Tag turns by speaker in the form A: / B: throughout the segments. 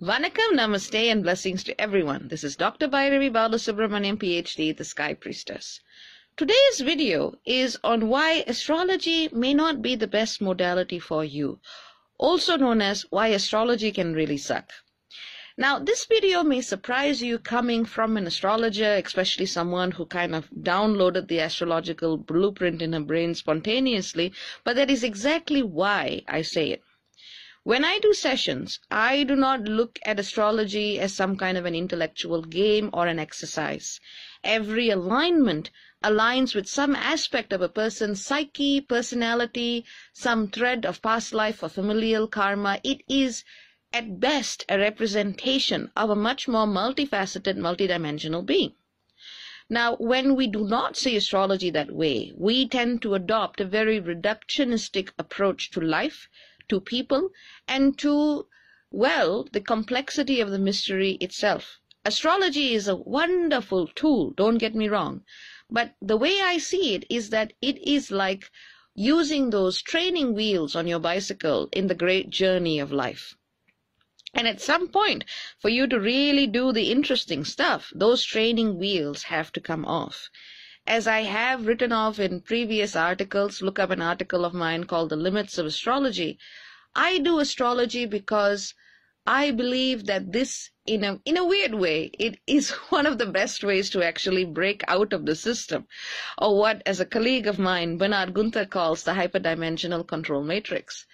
A: Vanakkam, Namaste, and blessings to everyone. This is Dr. Bairavee Balasubramaniam PhD, the Sky Priestess. Today's video is on why astrology may not be the best modality for you, also known as why astrology can really suck. Now, this video may surprise you coming from an astrologer, especially someone who kind of downloaded the astrological blueprint in her brain spontaneously, but that is exactly why I say it. When I do sessions, I do not look at astrology as some kind of an intellectual game or an exercise. Every alignment aligns with some aspect of a person's psyche, personality, some thread of past life or familial karma. It is, at best, a representation of a much more multifaceted, multidimensional being. Now, when we do not see astrology that way, we tend to adopt a very reductionistic approach to life, to people, and to, well, the complexity of the mystery itself. Astrology is a wonderful tool, don't get me wrong, but the way I see it is that it is like using those training wheels on your bicycle in the great journey of life. And at some point, for you to really do the interesting stuff, those training wheels have to come off. As I have written off in previous articles, look up an article of mine called The Limits of Astrology. I do astrology because I believe that this, in a weird way, it is one of the best ways to actually break out of the system, or what, as a colleague of mine, Bernard Gunther, calls the hyperdimensional control matrix.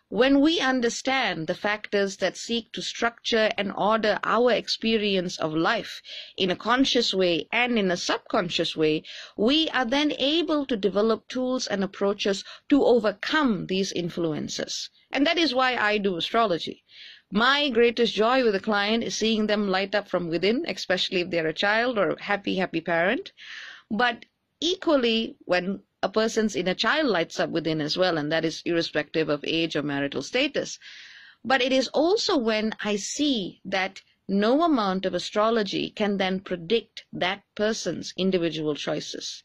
A: When we understand the factors that seek to structure and order our experience of life in a conscious way and in a subconscious way, we are then able to develop tools and approaches to overcome these influences. And that is why I do astrology. My greatest joy with a client is seeing them light up from within, especially if they're a child or a happy parent. But equally, when a person's inner child lights up within as well, and that is irrespective of age or marital status. But it is also when I see that no amount of astrology can then predict that person's individual choices.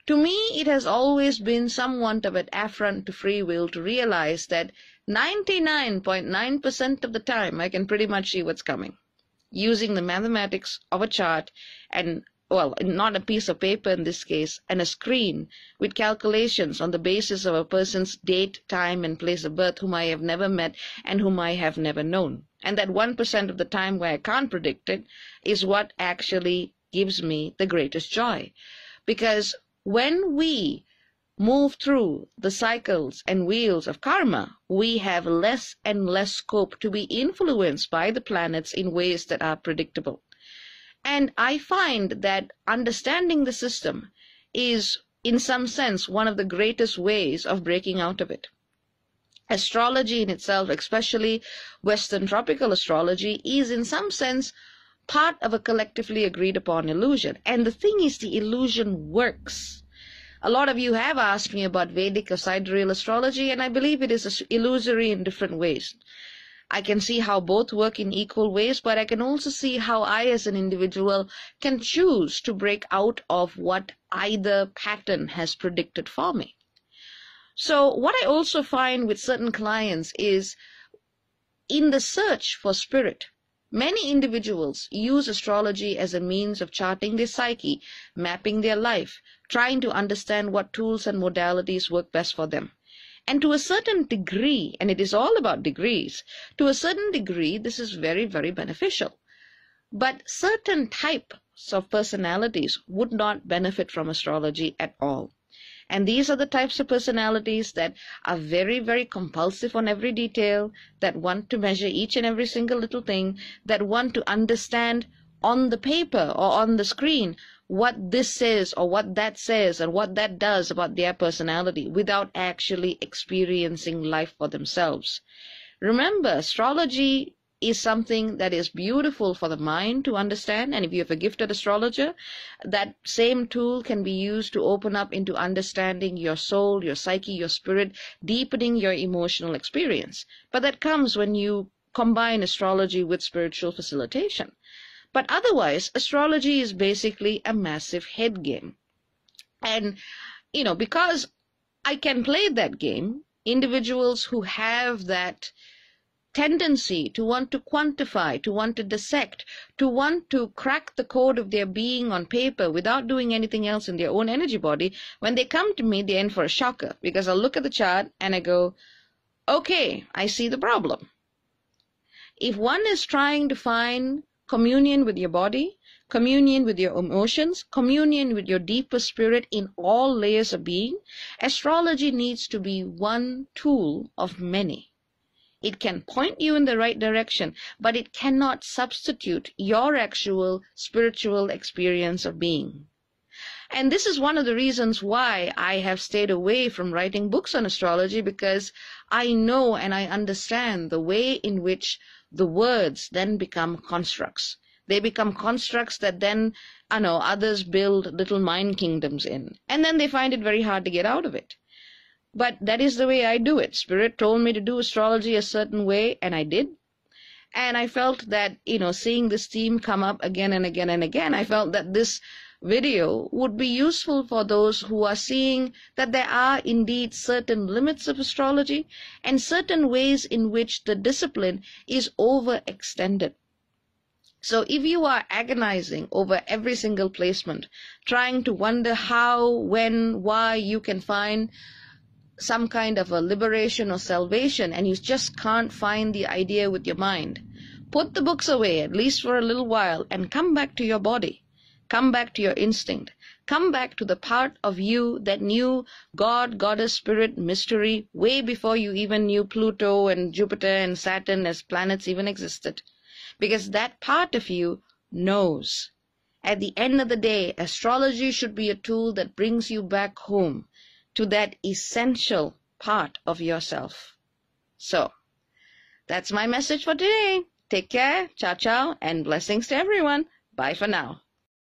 A: To me, it has always been somewhat of an affront to free will to realize that 99.9% of the time I can pretty much see what's coming, using the mathematics of a chart and, well, not a piece of paper in this case, and a screen with calculations on the basis of a person's date, time, and place of birth whom I have never met and whom I have never known. And that 1% of the time where I can't predict it is what actually gives me the greatest joy. Because when we move through the cycles and wheels of karma, we have less and less scope to be influenced by the planets in ways that are predictable. And I find that understanding the system is, in some sense, one of the greatest ways of breaking out of it. Astrology in itself, especially Western tropical astrology, is in some sense part of a collectively agreed upon illusion. And the thing is, the illusion works. A lot of you have asked me about Vedic or sidereal astrology, and I believe it is illusory in different ways. I can see how both work in equal ways, but I can also see how I as an individual can choose to break out of what either pattern has predicted for me. So what I also find with certain clients is, in the search for spirit, many individuals use astrology as a means of charting their psyche, mapping their life, trying to understand what tools and modalities work best for them. And to a certain degree, and it is all about degrees, to a certain degree, this is very, very beneficial. But certain types of personalities would not benefit from astrology at all. And these are the types of personalities that are very, very compulsive on every detail, that want to measure each and every single little thing, that want to understand on the paper or on the screen what this says or what that says and what that does about their personality without actually experiencing life for themselves. Remember, astrology is something that is beautiful for the mind to understand, and if you have a gifted astrologer, that same tool can be used to open up into understanding your soul, your psyche, your spirit, deepening your emotional experience. But that comes when you combine astrology with spiritual facilitation. But otherwise, astrology is basically a massive head game. And, because I can play that game, individuals who have that tendency to want to quantify, to want to dissect, to want to crack the code of their being on paper without doing anything else in their own energy body, when they come to me, they're in for a shocker, because I'll look at the chart and I go, okay, I see the problem. If one is trying to find communion with your body, communion with your emotions, communion with your deeper spirit in all layers of being, astrology needs to be one tool of many. It can point you in the right direction, but it cannot substitute your actual spiritual experience of being. And this is one of the reasons why I have stayed away from writing books on astrology, because I know and I understand the way in which the words then become constructs. They become constructs that then, others build little mind kingdoms in. And then they find it very hard to get out of it. But that is the way I do it. Spirit told me to do astrology a certain way, and I did. And I felt that, seeing this theme come up again and again and again, I felt that this video would be useful for those who are seeing that there are indeed certain limits of astrology and certain ways in which the discipline is overextended. So if you are agonizing over every single placement, trying to wonder how, when, why you can find some kind of a liberation or salvation, and you just can't find the idea with your mind, put the books away, at least for a little while, and come back to your body. Come back to your instinct. Come back to the part of you that knew God, Goddess, Spirit, mystery, way before you even knew Pluto and Jupiter and Saturn as planets even existed. Because that part of you knows. At the end of the day, astrology should be a tool that brings you back home to that essential part of yourself. So, that's my message for today. Take care, ciao ciao, and blessings to everyone. Bye for now.